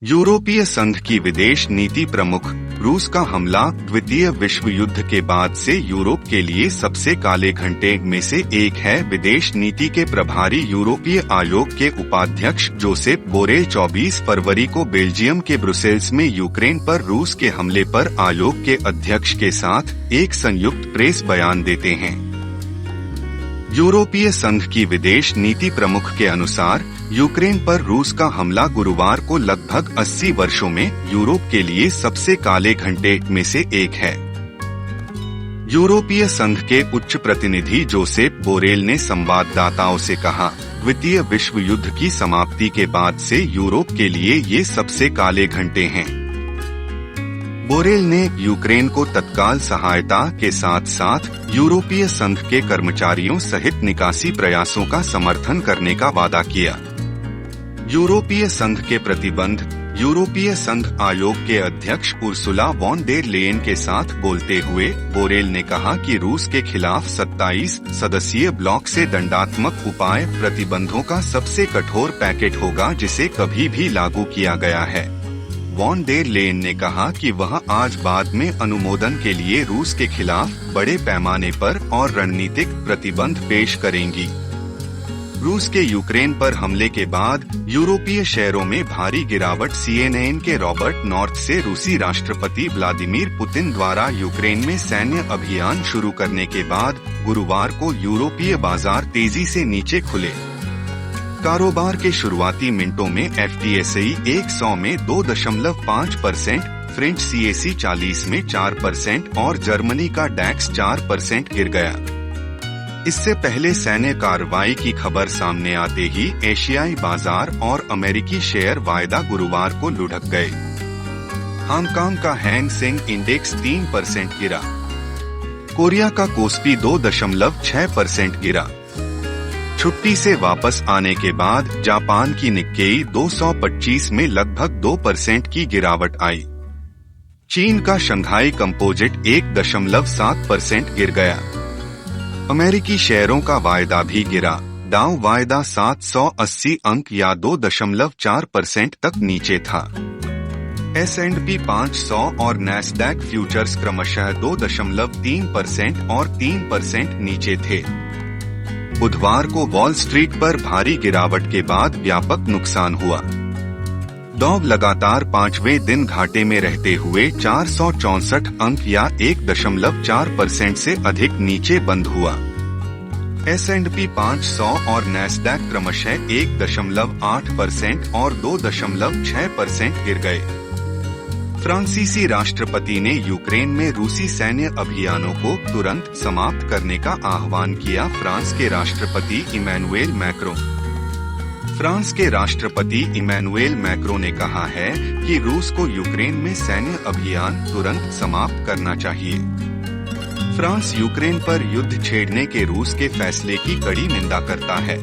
यूरोपीय संघ की विदेश नीति प्रमुख रूस का हमला द्वितीय विश्व युद्ध के बाद से यूरोप के लिए सबसे काले घंटे में से एक है। विदेश नीति के प्रभारी यूरोपीय आयोग के उपाध्यक्ष जोसेप बोरेल 24 फरवरी को बेल्जियम के ब्रुसेल्स में यूक्रेन पर रूस के हमले पर आयोग के अध्यक्ष के साथ एक संयुक्त प्रेस बयान देते हैं। यूरोपीय संघ की विदेश नीति प्रमुख के अनुसार यूक्रेन पर रूस का हमला गुरुवार को लगभग 80 वर्षों में यूरोप के लिए सबसे काले घंटे में से एक है। यूरोपीय संघ के उच्च प्रतिनिधि जोसेप बोरेल ने संवाददाताओं से कहा, द्वितीय विश्व युद्ध की समाप्ति के बाद से यूरोप के लिए ये सबसे काले घंटे हैं। बोरेल ने यूक्रेन को तत्काल सहायता के साथ साथ यूरोपीय संघ के कर्मचारियों सहित निकासी प्रयासों का समर्थन करने का वादा किया। यूरोपीय संघ के प्रतिबंध यूरोपीय संघ आयोग के अध्यक्ष उर्सुला वॉन डेर लेयन के साथ बोलते हुए बोरेल ने कहा कि रूस के खिलाफ 27 सदस्यीय ब्लॉक से दंडात्मक उपाय प्रतिबंधों का सबसे कठोर पैकेट होगा जिसे कभी भी लागू किया गया है। वॉन डेर लेयन ने कहा कि वह आज बाद में अनुमोदन के लिए रूस के खिलाफ बड़े पैमाने पर और रणनीतिक प्रतिबंध पेश करेंगी। रूस के यूक्रेन पर हमले के बाद यूरोपीय शेयरों में भारी गिरावट। CNN के रॉबर्ट नॉर्थ से रूसी राष्ट्रपति व्लादिमीर पुतिन द्वारा यूक्रेन में सैन्य अभियान शुरू करने के बाद गुरुवार को यूरोपीय बाजार तेजी से नीचे खुले। कारोबार के शुरुआती मिनटों में FTSE 100 में 2.5%, फ्रेंच CAC 40 में 4% और जर्मनी का डैक्स 4% गिर गया। इससे पहले सैन्य कार्रवाई की खबर सामने आते ही एशियाई बाजार और अमेरिकी शेयर वायदा गुरुवार को लुढ़क गए। हांगकांग का हैंग सेंग इंडेक्स 3% गिरा। कोरिया का कोस्पी 2.6% गिरा। छुट्टी से वापस आने के बाद जापान की निक्केई 225 में लगभग 2% की गिरावट आई। चीन का शंघाई कंपोजिट 1.7% गिर गया। अमेरिकी शेयरों का वायदा भी गिरा। डाउ वायदा 780 अंक या 2.4% तक नीचे था। S&P 500 और नैस्डैक फ्यूचर्स क्रमशः 2.3% और 3% नीचे थे। बुधवार को वॉल स्ट्रीट पर भारी गिरावट के बाद व्यापक नुकसान हुआ। डॉ लगातार 5वें दिन घाटे में रहते हुए 464 अंक या 1.4% से अधिक नीचे बंद हुआ। S&P 500 और नैस्डैक क्रमशः 1.8% और 2.6% गिर गए। फ्रांसीसी राष्ट्रपति ने यूक्रेन में रूसी सैन्य अभियानों को तुरंत समाप्त करने का आह्वान किया। फ्रांस के राष्ट्रपति इमैनुएल मैक्रों ने कहा है कि रूस को यूक्रेन में सैन्य अभियान तुरंत समाप्त करना चाहिए। फ्रांस यूक्रेन पर युद्ध छेड़ने के रूस के फैसले की कड़ी निंदा करता है।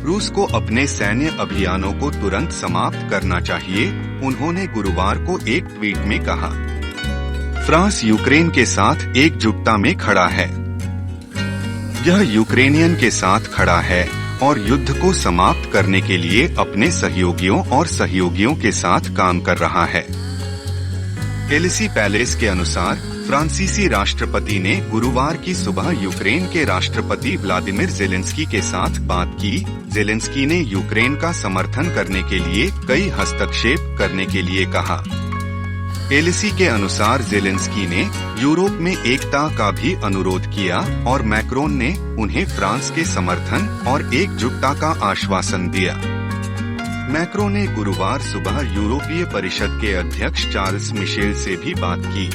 रूस को अपने सैन्य अभियानों को तुरंत समाप्त करना चाहिए, उन्होंने गुरुवार को एक ट्वीट में कहा। फ्रांस यूक्रेन के साथ एकजुटता में खड़ा है। यह यूक्रेनियन के साथ खड़ा है और युद्ध को समाप्त करने के लिए अपने सहयोगियों और सहयोगियों के साथ काम कर रहा है। एलिसी पैलेस के अनुसार फ्रांसीसी राष्ट्रपति ने गुरुवार की सुबह यूक्रेन के राष्ट्रपति व्लादिमीर ज़ेलेंस्की के साथ बात की। ज़ेलेंस्की ने यूक्रेन का समर्थन करने के लिए कई हस्तक्षेप करने के लिए कहा। एलिसी के अनुसार ज़ेलेंस्की ने यूरोप में एकता का भी अनुरोध किया और मैक्रोन ने उन्हें फ्रांस के समर्थन और एकजुटता का आश्वासन दिया। मैक्रों ने गुरुवार सुबह यूरोपीय परिषद के अध्यक्ष चार्ल्स मिशेल से भी बात की।